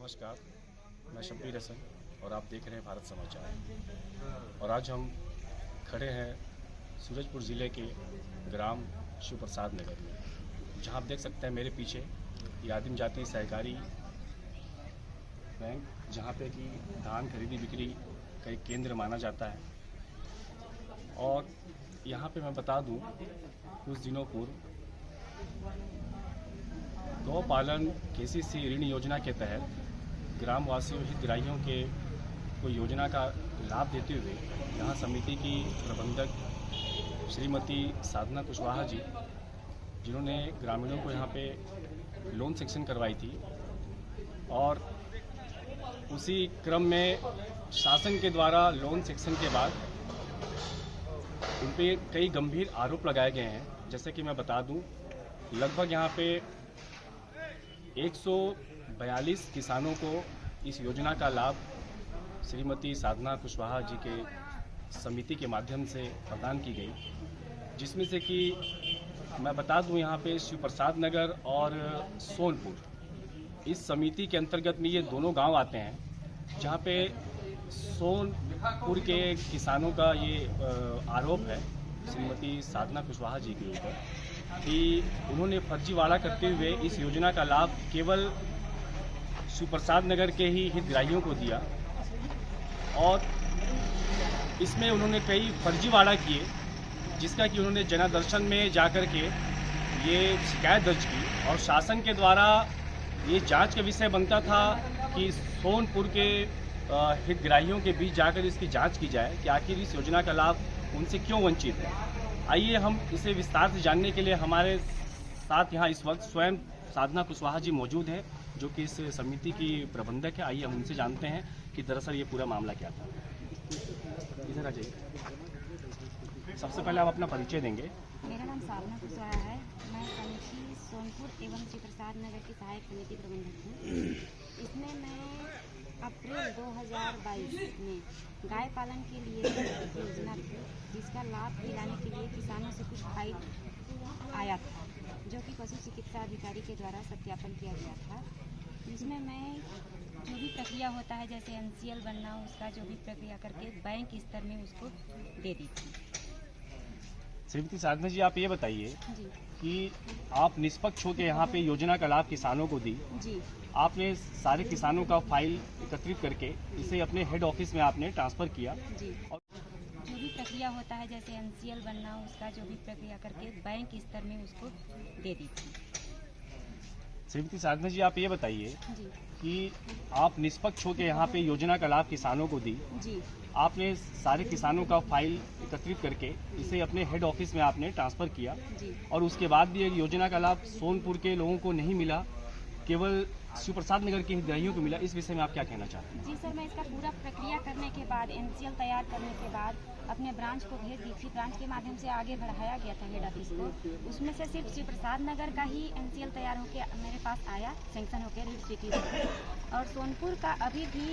नमस्कार, मैं शब्बीर हसन और आप देख रहे हैं भारत समाचार। और आज हम खड़े हैं सूरजपुर ज़िले के ग्राम शिव प्रसाद नगर में, जहां आप देख सकते हैं मेरे पीछे ये आदिम जाति सहकारी बैंक, जहां पे कि धान खरीदी बिक्री का एक केंद्र माना जाता है। और यहां पे मैं बता दूं, कुछ दिनों पूर्व गौपालन केसीसी ऋण योजना के तहत ग्रामवासियों हितग्राहियों के को योजना का लाभ देते हुए यहाँ समिति की प्रबंधक श्रीमती साधना कुशवाहा जी, जिन्होंने ग्रामीणों को यहाँ पे लोन सेक्शन करवाई थी, और उसी क्रम में शासन के द्वारा लोन सेक्शन के बाद उन पे कई गंभीर आरोप लगाए गए हैं। जैसे कि मैं बता दूं, लगभग यहाँ पे 142 किसानों को इस योजना का लाभ श्रीमती साधना कुशवाहा जी के समिति के माध्यम से प्रदान की गई, जिसमें से कि मैं बता दूं यहाँ पे शिव प्रसाद नगर और सोनपुर इस समिति के अंतर्गत में ये दोनों गांव आते हैं, जहाँ पे सोनपुर के किसानों का ये आरोप है श्रीमती साधना कुशवाहा जी के ऊपर कि उन्होंने फर्जीवाड़ा करते हुए इस योजना का लाभ केवल शिव प्रसाद नगर के ही हितग्राहियों को दिया, और इसमें उन्होंने कई फर्जीवाड़ा किए, जिसका कि उन्होंने जनादर्शन में जाकर के ये शिकायत दर्ज की। और शासन के द्वारा ये जांच का विषय बनता था कि सोनपुर के हितग्राहियों के बीच जाकर इसकी जांच की जाए कि आखिर इस योजना का लाभ उनसे क्यों वंचित है। आइए हम इसे विस्तार से जानने के लिए हमारे साथ यहाँ इस वक्त स्वयं साधना कुशवाहा जी मौजूद है, जो कि इस समिति की प्रबंधक है। आइए हम उनसे जानते हैं कि दरअसल ये पूरा मामला क्या था। इधर आ जाइए। सबसे पहले आप अपना परिचय देंगे। मेरा नाम साधना कुशवाहा है। मैं समिति सोनपुर एवं शिव प्रसाद नगर की सहायक समिति प्रबंधक हूँ। इसमें मैं अप्रैल 2022 में गाय पालन के लिए एक योजना थी, जिसका लाभ दिलाने के लिए किसानों से कुछ फाइल आया था, जो कि पशु चिकित्सा अधिकारी के द्वारा सत्यापन किया गया था। जिसमें मैं जो भी प्रक्रिया होता है, जैसे NCL बनना, उसका जो भी प्रक्रिया करके बैंक स्तर में उसको दे दी थी। श्रीमती साधना जी, आप ये बताइए कि आप निष्पक्ष होकर यहाँ पे योजना का लाभ किसानों को दी जी। आपने सारे किसानों का फाइल एकत्रित करके इसे अपने हेड ऑफिस में आपने ट्रांसफर किया जी। और जो भी प्रक्रिया होता है, जैसे NCL बनना, उसका जो भी प्रक्रिया करके बैंक स्तर में उसको दे दी थी। श्रीमती साधना जी, आप ये बताइए कि आप निष्पक्ष होकर यहाँ पे योजना का लाभ किसानों को दी जी। आपने सारे किसानों का फाइल एकत्रित करके इसे अपने हेड ऑफिस में आपने ट्रांसफर किया जी। और उसके बाद भी एक योजना का लाभ सोनपुर के लोगों को नहीं मिला, केवल शिव प्रसाद नगर के हितग्राहियों को मिला। इस विषय में आप क्या कहना चाहते हैं? जी सर, मैं इसका पूरा प्रक्रिया करने के बाद, NCL तैयार करने के बाद अपने ब्रांच को भेज दी थी। ब्रांच के माध्यम से आगे बढ़ाया गया था हेड ऑफिस को। उसमें से सिर्फ शिव प्रसाद नगर का ही NCL तैयार होकर मेरे पास आया, सैंक्शन होकर ऋण स्वीकृत होकर, और सोनपुर का अभी भी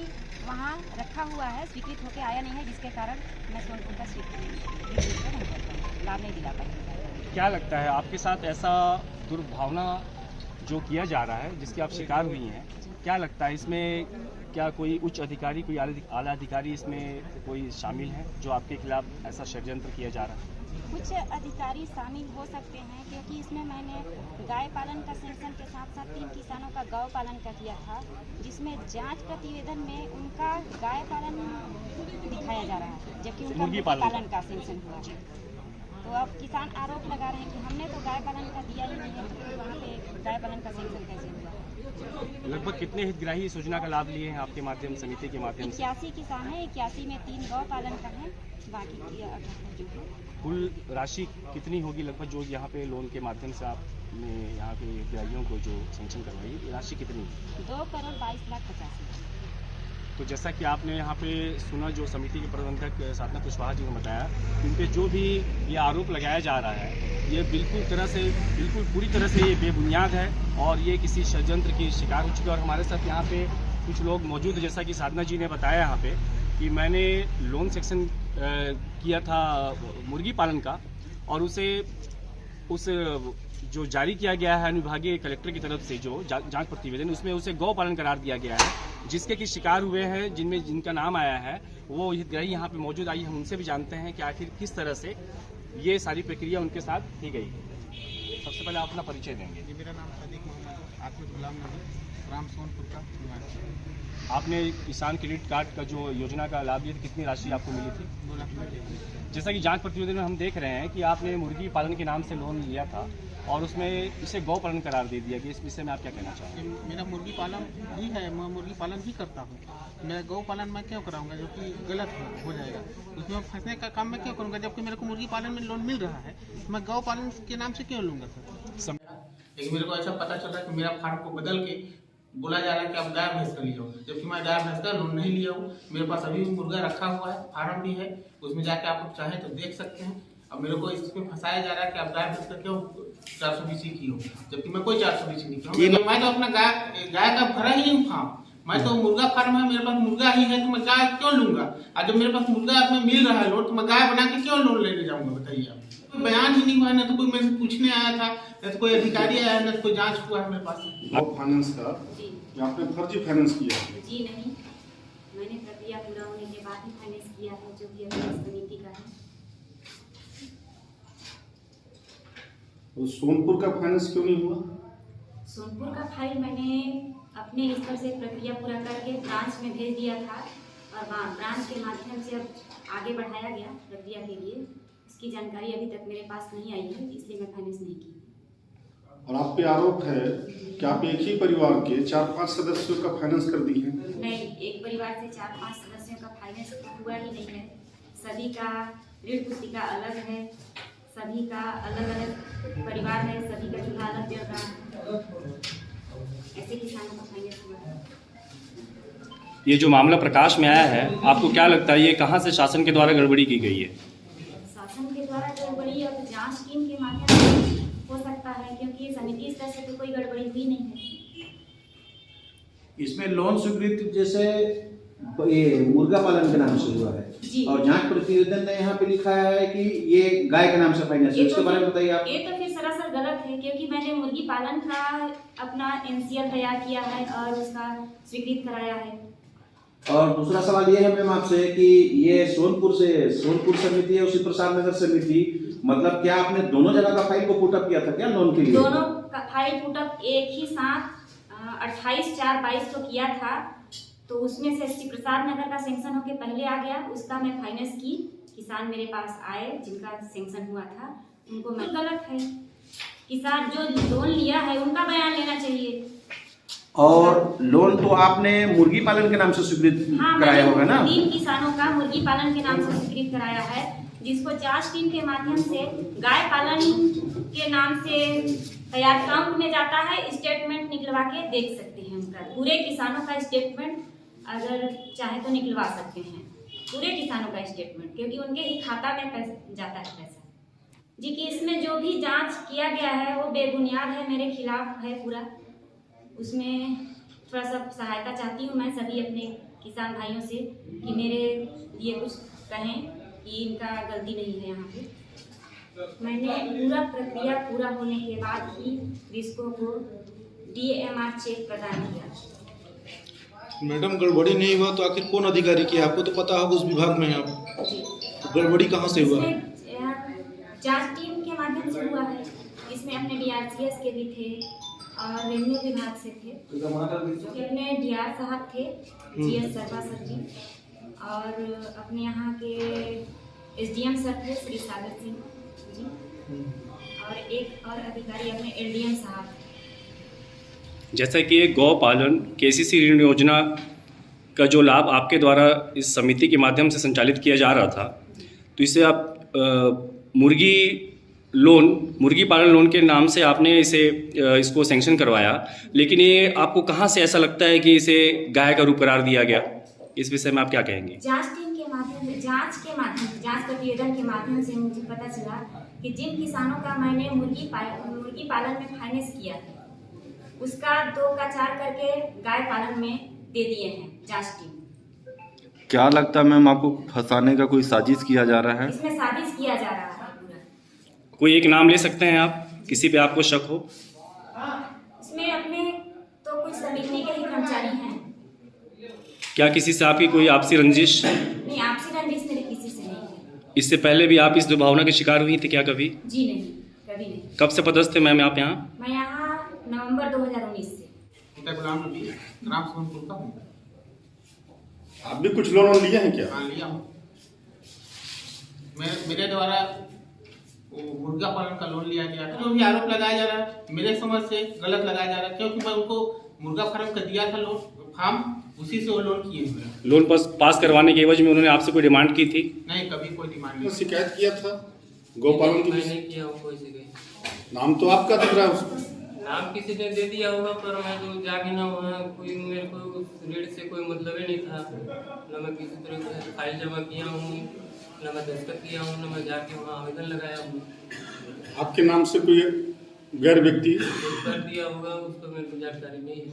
वहाँ रखा हुआ है, स्वीकृत होकर आया नहीं है, जिसके कारण मैं सोनपुर का स्वीकृत लाभ नहीं दिला पाई। क्या लगता है आपके साथ ऐसा दुर्भावना जो किया जा रहा है, जिसकी आप शिकार हुई हैं, क्या लगता है इसमें क्या कोई उच्च अधिकारी, कोई आला अधिकारी इसमें कोई शामिल है जो आपके खिलाफ ऐसा षड्यंत्र किया जा रहा है? कुछ अधिकारी शामिल हो सकते हैं, क्योंकि इसमें मैंने गाय पालन का सेक्शन के साथ साथ 3 किसानों का गौ पालन का किया था, जिसमें जांच प्रतिवेदन में उनका गाय पालन दिखाया जा रहा है, जबकि उनका मुर्गी पालन का सेक्शन हुआ है। तो अब किसान आरोप लगा रहे हैं कि हमने तो गाय पालन का दिया ही नहीं है, तो वहाँ पे गाय पालन का सेक्शन कैसे हुआ? लगभग कितने हितग्राही इस योजना का लाभ लिए हैं आपके माध्यम, समिति के माध्यम से? 81 किसान है। 81 में 3 गौ पालन का है, बाकी 78 जो है। कुल राशि कितनी होगी लगभग जो यहाँ पे लोन के माध्यम से आपने यहाँ के हितग्राहियों को जो सेंक्शन करवाई, राशि कितनी? 2,22,50,000। तो जैसा कि आपने यहाँ पे सुना, जो समिति के प्रबंधक साधना कुशवाहा जी ने बताया, इन पे जो भी ये आरोप लगाया जा रहा है, ये बिल्कुल पूरी तरह से ये बेबुनियाद है और ये किसी षड्यंत्र की शिकार हो चुका है। और हमारे साथ यहाँ पे कुछ लोग मौजूद हैं, जैसा कि साधना जी ने बताया यहाँ पे कि मैंने लोन सेक्शन किया था मुर्गी पालन का, और उसे उस जो जारी किया गया है अनुविभागीय कलेक्टर की तरफ से जो जांच प्रतिवेदन, उसमें उसे गौ पालन करार दिया गया है, जिसके कि शिकार हुए हैं, जिनका नाम आया है वो हितग्राही यहाँ पे मौजूद। आई हम उनसे भी जानते हैं कि आखिर किस तरह से ये सारी प्रक्रिया उनके साथ की गई। सबसे पहले आप अपना परिचय देंगे। जी, मेरा नाम सदीक मोहम्मद आतिफ गुलाम नबी, ग्राम सोनपुर का निवासी। आपने किसान क्रेडिट कार्ड का जो योजना का लाभ लिया, कितनी राशि आपको मिली थी? 2 लाख रुपये। जैसा कि जांच प्रतिवेदन में हम देख रहे हैं कि आपने मुर्गी पालन के नाम से लोन लिया था और उसमें इसे गौ पालन करार दे दिया गया। इस विषय में आप क्या कहना चाहेंगे? मेरा मुर्गी पालन ही है, मैं मुर्गी पालन ही करता हूँ। मैं गौ पालन मैं क्यों कराऊंगा जो कि गलत हो जाएगा। उसमें फंसने का काम मैं क्यों करूँगा जबकि मेरे को मुर्गी पालन में लोन मिल रहा है। मैं गौ पालन के नाम से क्यों लूँगा सर? लेकिन मेरे को ऐसा पता चल रहा है कि मेरा फार्म को बदल के बोला जा रहा है कि आप गाय भैंस का लिया हो, जबकि मैं गाय भैंस का लोन नहीं लिया हूँ। मेरे पास अभी भी मुर्गा रखा हुआ है, फार्म भी है, उसमें जाके आप लोग चाहें तो देख सकते हैं। अब मेरे को इसमें फंसाया जा रहा है कि आप गाय भैंस का क्यों 420 की हो, जबकि मैं कोई 420 नहीं किया। मैं तो अपना गाय का भरा ही नहीं फार्म, मैं तो मुर्गा फार्म है, मेरे पास मुर्गा ही है, तो मैं गाय क्यों लूंगा? और जब मेरे पास मुर्गा में मिल रहा है लोन, तो मैं गाय बना के क्यों लोन लेने जाऊंगा? बताइए आप। कोई बयान ही नहीं हुआ, ना तो कोई मेरे से पूछने आया था, ना तो कोई अधिकारी आया, ना तो कोई जांच हुआ है मेरे पास। आप फाइनेंस का आपने फर्जी फाइनेंस किया है? जी नहीं, मैंने प्रक्रिया पूरा होने के बाद ही फाइनेंस किया है, जो कि अभी समिति का है। तो सोनपुर का फाइनेंस क्यों नहीं हुआ? सोनपुर का फाइल मैंने अपने स्तर से प्रक्रिया पूरा करके ब्रांच में भेज दिया था और वहाँ ब्रांच के माध्यम से अब आगे बढ़ाया गया प्रक्रिया के लिए। इसकी जानकारी अभी तक मेरे पास नहीं आई है, इसलिए मैं फाइनेंस नहीं की। और आप पे आरोप है कि आप एक ही परिवार के 4-5 सदस्यों का फाइनेंस कर दी है? नहीं, एक परिवार से 4-5 सदस्यों का फाइनेंस हुआ ही नहीं है। सभी का ऋण पुस्तिका अलग है, सभी का अलग अलग परिवार है, सभी का चूल्हा अलग जल रहा है। ऐसे किसानों का फाइनेंस हुआ है। ये जो मामला प्रकाश में आया है, आपको क्या लगता है ये कहाँ से शासन के द्वारा गड़बड़ी की गई है? शासन के द्वारा गड़बड़ी अब जांच टीम के माध्यम से हो सकता है, क्योंकि समिति स्तर से तो कोई गड़बड़ी हुई नहीं है। इसमें लोन स्वीकृति जैसे ये मुर्गा पालन के नाम से हुआ है और जांच प्रतिवेदन ने यहाँ पे लिखा है कि ये गाय के नाम से फाइनेंस है। इसके बारे में बताइए आप। ये तो फिर सरासर गलत है, क्योंकि मैंने मुर्गी पालन का अपना NCL तैयार किया है और उसका स्वीकृत कराया है। और दूसरा सवाल ये है मैम आपसे कि ये सोनपुर समिति है, उसी प्रसाद नगर समिति, मतलब क्या आपने दोनों जगह का फाइल को पुटअप किया था क्या लोन के लिए? दोनों का फाइल पुटअप एक ही साथ 28/4/22 को किया था, तो उसमें से श्री प्रसाद नगर का सेंक्शन होके पहले आ गया, उसका मैं फाइनेंस की। किसान मेरे पास आए जिनका सेंक्शन हुआ था, उनको मैं गलत है। किसान जो लोन लिया है उनका बयान लेना चाहिए। और लोन तो आपने मुर्गी पालन के नाम से स्वीकृत कराया होगा ना? 3 किसानों का मुर्गी पालन के नाम से स्वीकृत कराया है, जिसको जांच टीम के माध्यम से गाय पालन के नाम से तैयार अकाउंट में जाता है। स्टेटमेंट निकलवा के देख सकते हैं उनका, पूरे किसानों का स्टेटमेंट अगर चाहे तो निकलवा सकते हैं, पूरे किसानों का स्टेटमेंट, क्योंकि उनके ही खाता में जाता है पैसा जी। कि इसमें जो भी जांच किया गया है वो बेबुनियाद है, मेरे खिलाफ है पूरा। उसमें थोड़ा सा सहायता चाहती हूँ मैं सभी अपने किसान भाइयों से कि मेरे लिए कुछ कहें कि इनका गलती नहीं है। यहाँ पे मैंने पूरा प्रक्रिया पूरा होने के बाद ही रिस्को को DMR चेक प्रदान किया। मैडम गड़बड़ी नहीं हुआ तो आखिर कौन अधिकारी किया? आपको तो पता होगा उस विभाग में है आप, गड़बड़ी कहाँ से हुआ? जांच टीम के माध्यम से हुआ है। इसमें अपने DRCS के भी थे और रेवेन्यू विभाग से थे, जो कि अपने DR साहब थे, GS शर्मा सर जी, और अपने यहाँ के SDM सर थे श्री सागर सिंह जी, और एक और अधिकारी अपने LDM साहब थे। जैसा कि गौ पालन KCC ऋण योजना का जो लाभ आपके द्वारा इस समिति के माध्यम से संचालित किया जा रहा था, तो इससे आप मुर्गी पालन लोन के नाम से आपने इसको सैंक्शन करवाया, लेकिन ये आपको कहाँ से ऐसा लगता है कि इसे गाय का रूप करार दिया गया? इस विषय में आप क्या कहेंगे? जांच टीम के माध्यम से, जांच प्रतिवेदन के माध्यम से मुझे पता चला कि जिन किसानों का मैंने मुर्गी पालन में फाइनेंस किया है, उसका 2 का 4 करके गाय पालन में दे दिए हैं जांच टीम। क्या लगता है मैम आपको फंसाने का कोई साजिश किया जा रहा है? इसमें साजिश किया जा रहा है पूरा। कोई एक नाम ले सकते हैं आप, किसी पे आपको शक हो? इसमें अपने तो कुछ समिति के ही कर्मचारी हैं। क्या किसी से आपकी कोई आपसी रंजिश? नहीं, आपसी रंजिश मेरे किसी से नहीं है। इससे पहले भी आप इस दुर्भावना के शिकार हुई थी क्या कभी? जी नहीं, कभी नहीं। कब से पदस्थ थे मैम आप यहाँ? मैं यहाँ नवंबर 2019 से। पिता गुलाम नबी, ग्राम सोनपुर का हूँ। आप भी कुछ लोन लिए हैं क्या? हाँ, लिया हूँ। मेरे द्वारा वो मुर्गा पालन का लोन लिया गया था। जो भी आरोप लगाया जा रहा है मेरे समझ से गलत लगाया जा रहा है, क्योंकि मैं उनको मुर्गा फार्म का दिया था लोन फार्म, उसी से वो लोन किए हुए हैं। लोन पास करवाने के एवज में उन्होंने आपसे कोई डिमांड की थी? नहीं, कभी कोई डिमांड तो नहीं। शिकायत किया था गौपालन की? मैंने किया हो कोई से गई नाम तो आपका दिख रहा है उसमें। नाम किसी ने दे दिया होगा, पर मैं तो जाके ना वहाँ कोई मेरे को ऋण से कोई मतलब ही नहीं था। न मैं किसी तरह से फाइल जमा किया हूँ, न मैं दस्तखत किया हूँ, न मैं जाके वहाँ आवेदन लगाया हूँ। आपके नाम से कोई गैर व्यक्ति कर दिया होगा, उसको मेरे को जानकारी नहीं है।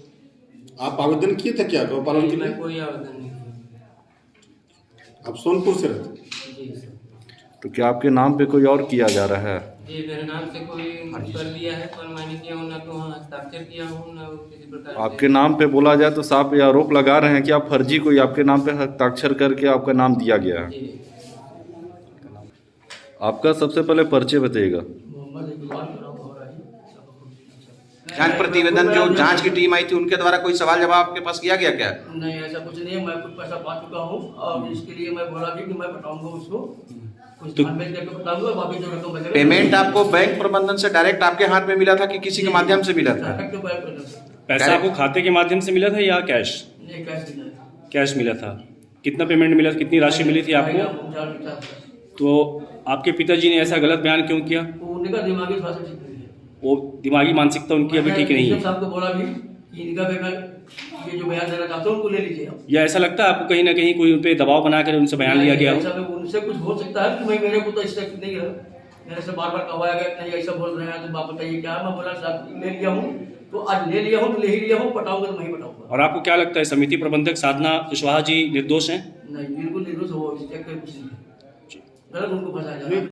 आप आवेदन किए थे क्या गौपालन के मैं लिए? कोई आवेदन नहीं किया। आप सोनपुर से रहते? जी सर। तो क्या आपके नाम पे कोई और किया जा रहा है? जी, मेरे नाम से कोई कर लिया है, पर मैंने किया हूँ, ना तो वहाँ हस्ताक्षर किया हूँ, ना किसी प्रकार से। आपके नाम पे बोला जाए तो साफ ये आरोप लगा रहे हैं कि आप फर्जी कोई आपके नाम पे हस्ताक्षर करके आपका नाम दिया गया है। जी। आपका सबसे पहले परिचय बताइएगा। जांच प्रतिवेदन जो जांच की टीम आई थी उनके द्वारा कोई सवाल जवाब आपके पास किया गया क्या? नहीं, ऐसा कुछ नहीं है। मैं कुछ पैसा पा चुका हूँ और इसके लिए मैं बोला भी कि मैं बताऊंगा उसको, कुछ धान बेच करके बताऊंगा, बाकी जो रकम बचेगा। पेमेंट आपको बैंक प्रबंधन से डायरेक्ट आपके हाथ में मिला था कि किसी के माध्यम से मिला था? डायरेक्ट बैंक प्रबंधन से। पैसा आपको खाते के माध्यम से मिला था या कैश? नहीं, कैश नहीं है। कैश मिला था। कितना पेमेंट मिला, कितनी राशि मिली थी आपको? 450। तो आपके पिताजी ने ऐसा गलत बयान क्यों किया? उनका दिमागी स्वास्थ्य ठीक नहीं है। वो दिमागी मानसिकता उनकी अभी ठीक नहीं है? साहब को बोला भी कि इनका बेटा ये जो बयान देना चाहते हो उनको ले लीजिए आप। या ऐसा लगता है आपको कहीं ना कहीं कोई उन पे दबाव बनाकर उनसे बयान लिया गया हो? ऐसा उनसे कुछ हो सकता है कि भाई मेरे को तो इस तक नहीं है, मेरे से बार बार कहवाया गया नहीं ऐसा बोल रहे हैं, तो बाप बताइए क्या है। मैं बोला साहब ले लिया हूँ, तो आज ले लिया हूँ तो ले ही लिया हूँ, पटाऊंगा तो नहीं पटाऊंगा। और आपको क्या लगता है समिति प्रबंधक साधना कुशवाहा जी निर्दोष हैं? नहीं, बिल्कुल निर्दोष हो, इसके कुछ नहीं है। गलत उनको फंसाया जा रहा है।